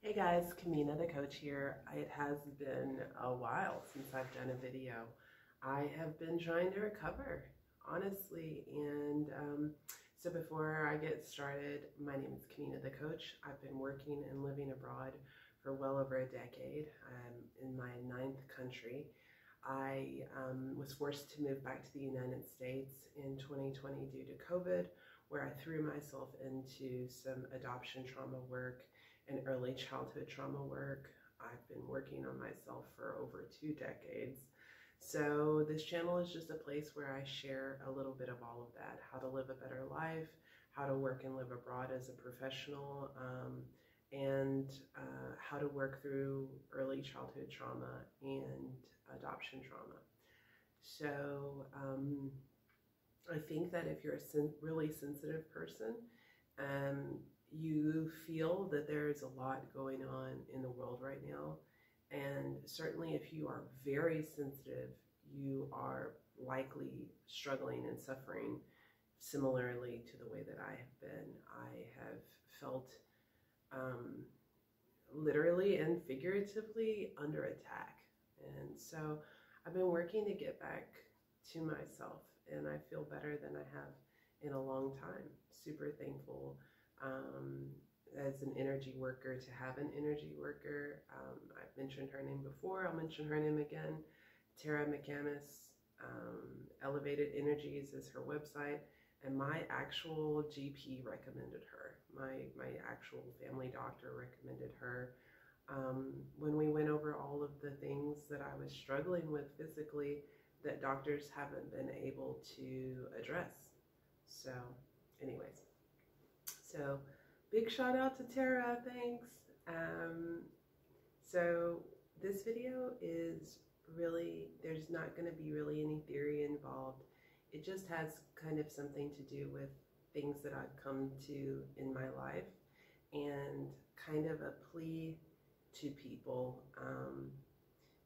Hey guys, Kamina the coach here. It has been a while since I've done a video. I have been trying to recover, honestly, and so before I get started, my name is Kamina the coach. I've been working and living abroad for well over a decade. I'm in my ninth country. I was forced to move back to the United States in 2020 due to COVID, where I threw myself into some adoption trauma work and early childhood trauma work. I've been working on myself for over 2 decades. So this channel is just a place where I share a little bit of all of that, how to live a better life, how to work and live abroad as a professional, and how to work through early childhood trauma and adoption trauma. So I think that if you're a really sensitive person, um, you feel that there's a lot going on in the world right now. And certainly if you are very sensitive, you are likely struggling and suffering similarly to the way that I have been. I have felt um, literally and figuratively under attack. And so I've been working to get back to myself, and I feel better than I have in a long time. Super thankful as an energy worker to have an energy worker. I've mentioned her name before, I'll mention her name again. Tara McCamus, Elevated Energies is her website, and my actual GP recommended her. My actual family doctor recommended her. When we went over all of the things that I was struggling with physically that doctors haven't been able to address. So anyways, so big shout out to Tara, thanks. So this video is really, there's not going to be really any theory involved. It just has kind of something to do with things that I've come to in my life and kind of a plea to people,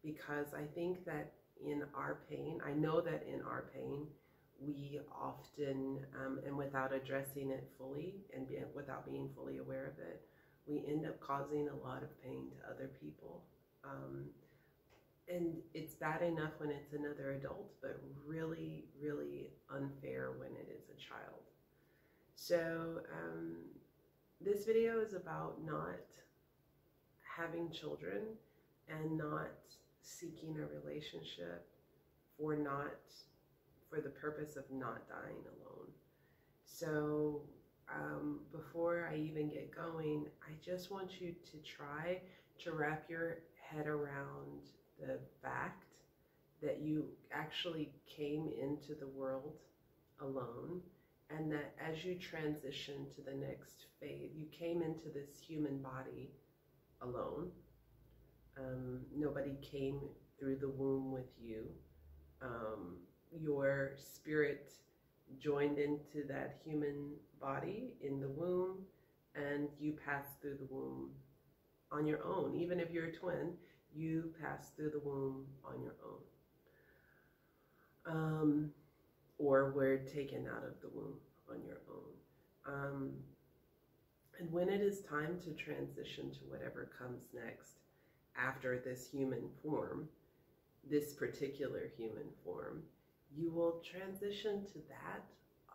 because I think that in our pain, I know that in our pain, we often, and without addressing it fully and without being fully aware of it, we end up causing a lot of pain to other people. And it's bad enough when it's another adult, but really, really unfair when it is a child. So this video is about not having children and not seeking a relationship for the purpose of not dying alone. So before I even get going, I just want you to try to wrap your head around the fact that you actually came into the world alone, and that as you transition to the next phase, you came into this human body alone. Nobody came through the womb with you. Your spirit joined into that human body in the womb, and you passed through the womb on your own. Even if you're a twin, you passed through the womb on your own. Or were taken out of the womb on your own. And when it is time to transition to whatever comes next after this human form, this particular human form, you will transition to that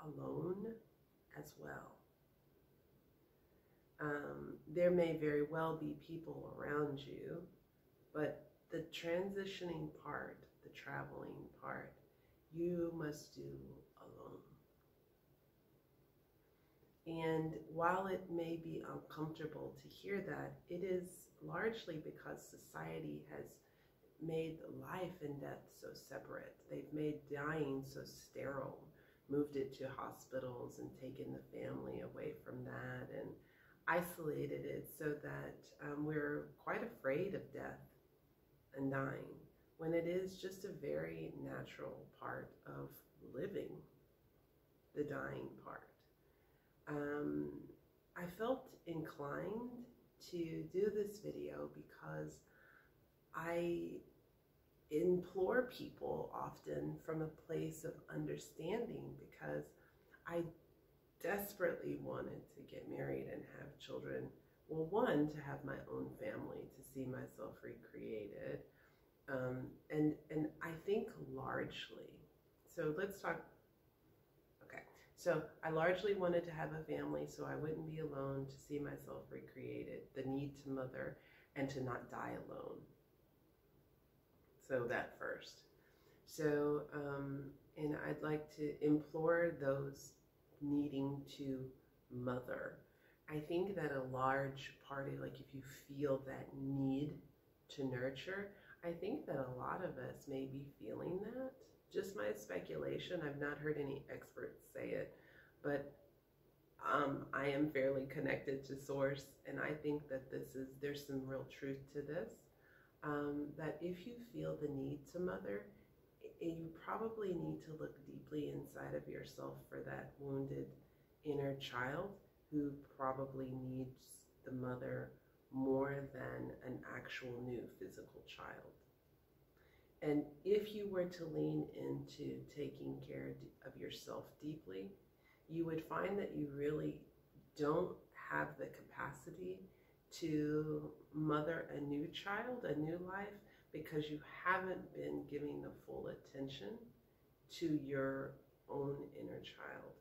alone as well. There may very well be people around you, but the transitioning part, the traveling part, you must do alone. And while it may be uncomfortable to hear that, it is largely because society has made life and death so separate. They've made dying so sterile, moved it to hospitals and taken the family away from that and isolated it so that we're quite afraid of death and dying, when it is just a very natural part of living, the dying part. I felt inclined to do this video because I implore people often from a place of understanding, because I desperately wanted to get married and have children Well, one, to have my own family, to see myself recreated. And I think largely, so let's talk, okay. So I largely wanted to have a family so I wouldn't be alone, to see myself recreated, the need to mother, and to not die alone. So that first. So, and I'd like to implore those needing to mother. I think that a large part of, like, if you feel that need to nurture, I think that a lot of us may be feeling that. Just my speculation. I've not heard any experts say it, but I am fairly connected to source, and I think that there's some real truth to this. That if you feel the need to mother, you probably need to look deeply inside of yourself for that wounded inner child who probably needs the mother more than an actual new physical child. And if you were to lean into taking care of yourself deeply, you would find that you really don't have the capacity to mother a new child, a new life, because you haven't been giving the full attention to your own inner child.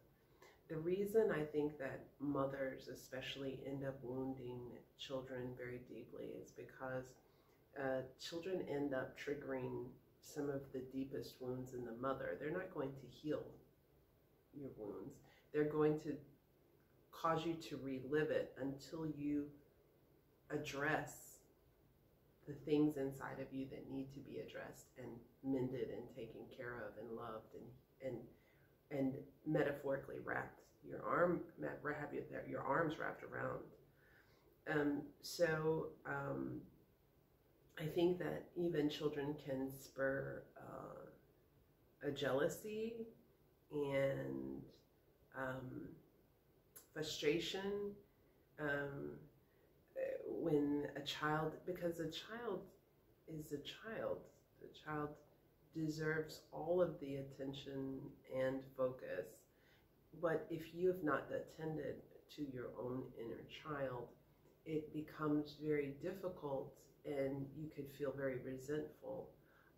The reason I think that mothers especially end up wounding children very deeply is because children end up triggering some of the deepest wounds in the mother. They're not going to heal your wounds. They're going to cause you to relive it until you address the things inside of you that need to be addressed and mended and taken care of and loved and metaphorically wrapped your arms wrapped around. I think that even children can spur a jealousy and frustration when a child, because a child is a child. The child deserves all of the attention and focus. But if you have not attended to your own inner child, it becomes very difficult, and you could feel very resentful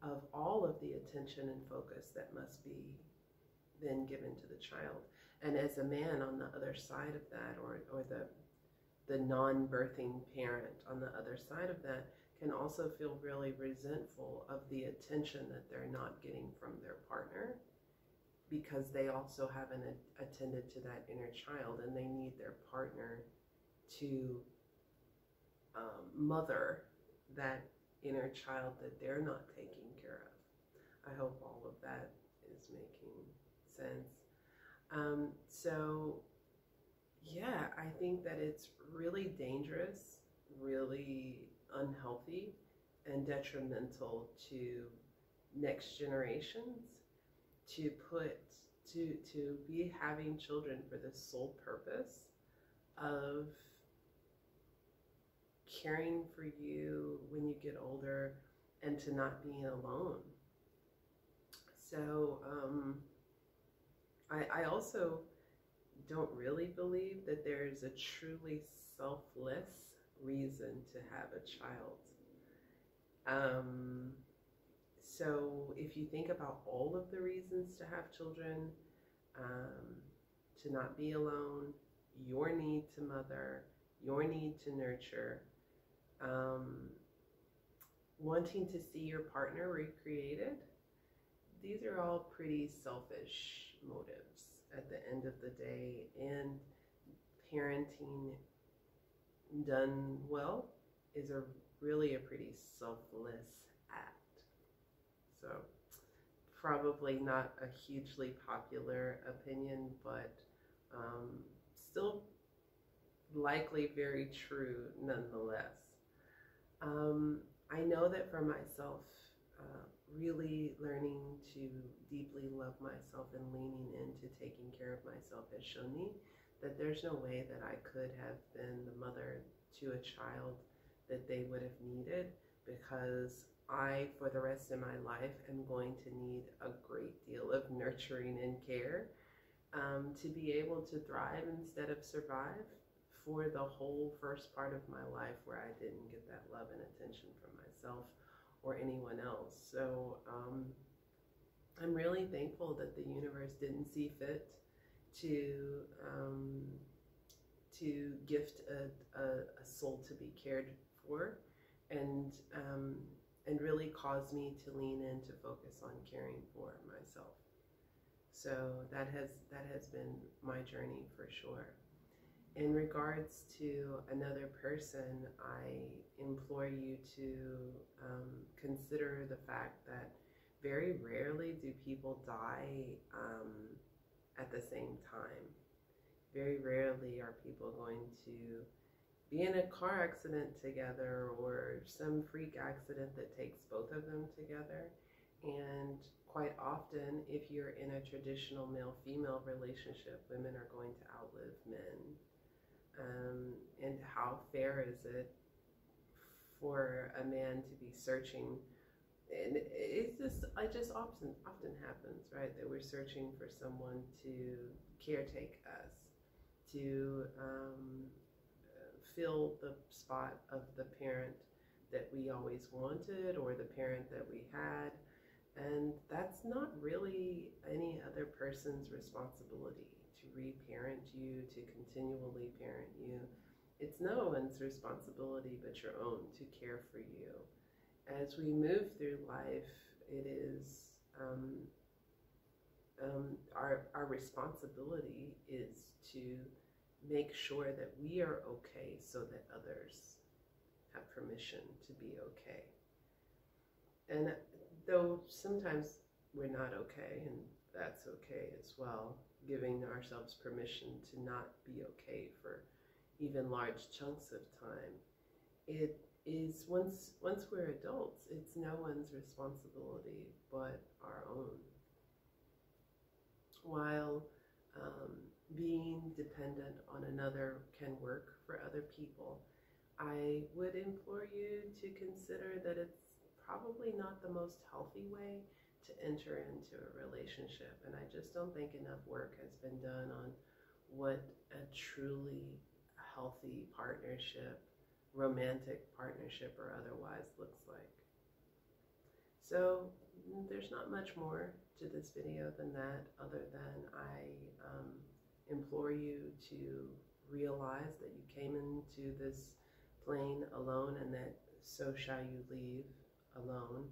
of all of the attention and focus that must be then given to the child. And as a man on the other side of that, or the non-birthing parent on the other side of that, can also feel really resentful of the attention that they're not getting from their partner, because they also haven't attended to that inner child, and they need their partner to mother that inner child that they're not taking care of. I hope all of that is making sense. So yeah, I think that it's really dangerous, really unhealthy, and detrimental to next generations to be having children for the sole purpose of caring for you when you get older and to not being alone. So I also don't really believe that there's a truly selfless reason to have a child. So if you think about all of the reasons to have children, to not be alone, your need to mother, your need to nurture, wanting to see your partner recreated, these are all pretty selfish motives at the end of the day, and parenting done well is really a pretty selfless act. So probably not a hugely popular opinion, but still likely very true nonetheless. I know that for myself, really learning to deeply love myself and leaning into taking care of myself has shown me that there's no way that I could have been the mother to a child that they would have needed, because I, for the rest of my life, am going to need a great deal of nurturing and care to be able to thrive instead of survive for the whole first part of my life where I didn't get that love and attention from myself or anyone else. So I'm really thankful that the universe didn't see fit to gift a soul to be cared for, and really cause me to lean in to focus on caring for myself. So that has been my journey for sure. In regards to another person, I implore you to consider the fact that very rarely do people die at the same time. Very rarely are people going to be in a car accident together or some freak accident that takes both of them together. And quite often, if you're in a traditional male-female relationship, women are going to outlive men. And how fair is it for a man to be searching? And it just often happens, right? That we're searching for someone to caretake us, to fill the spot of the parent that we always wanted or the parent that we had. And that's not really any other person's responsibility to reparent you, to continually parent you. It's no one's responsibility but your own to care for you. As we move through life, it is our responsibility is to make sure that we are okay so that others have permission to be okay. And though sometimes we're not okay, and that's okay as well, giving ourselves permission to not be okay for even large chunks of time, it is once we're adults, it's no one's responsibility but our own. While being dependent on another can work for other people, I would implore you to consider that it's probably not the most healthy way to enter into a relationship. And I just don't think enough work has been done on what a truly healthy partnership, romantic partnership or otherwise, looks like. So there's not much more to this video than that, other than I implore you to realize that you came into this plane alone, and that so shall you leave alone,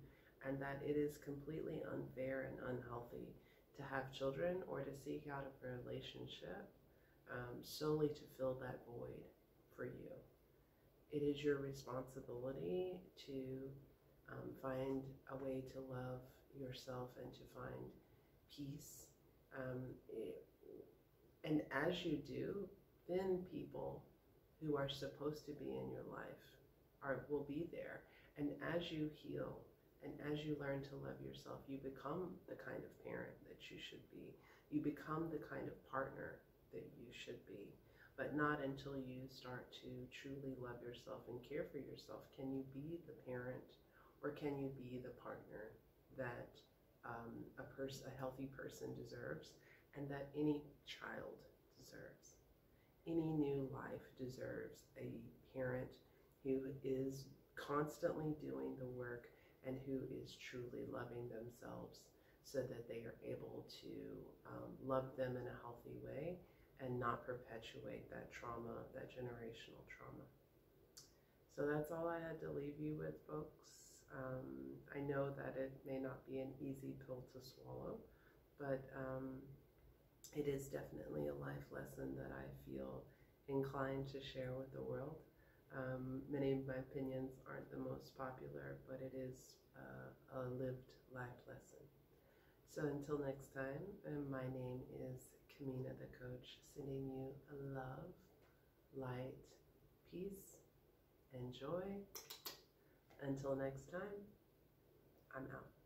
and that it is completely unfair and unhealthy to have children or to seek out a relationship solely to fill that void for you. It is your responsibility to find a way to love yourself and to find peace. And as you do, then people who are supposed to be in your life will be there. And as you heal and as you learn to love yourself, you become the kind of parent that you should be. You become the kind of partner that you should be. But not until you start to truly love yourself and care for yourself can you be the parent, or can you be the partner that a healthy person deserves, and that any child deserves. Any new life deserves a parent who is constantly doing the work and who is truly loving themselves, so that they are able to love them in a healthy way and not perpetuate that trauma, that generational trauma. So that's all I had to leave you with, folks. I know that it may not be an easy pill to swallow, but it is definitely a life lesson that I feel inclined to share with the world. Many of my opinions aren't the most popular, but it is a lived life lesson. So until next time, my name is Kamina the Coach, sending you love, light, peace, and joy. Until next time, I'm out.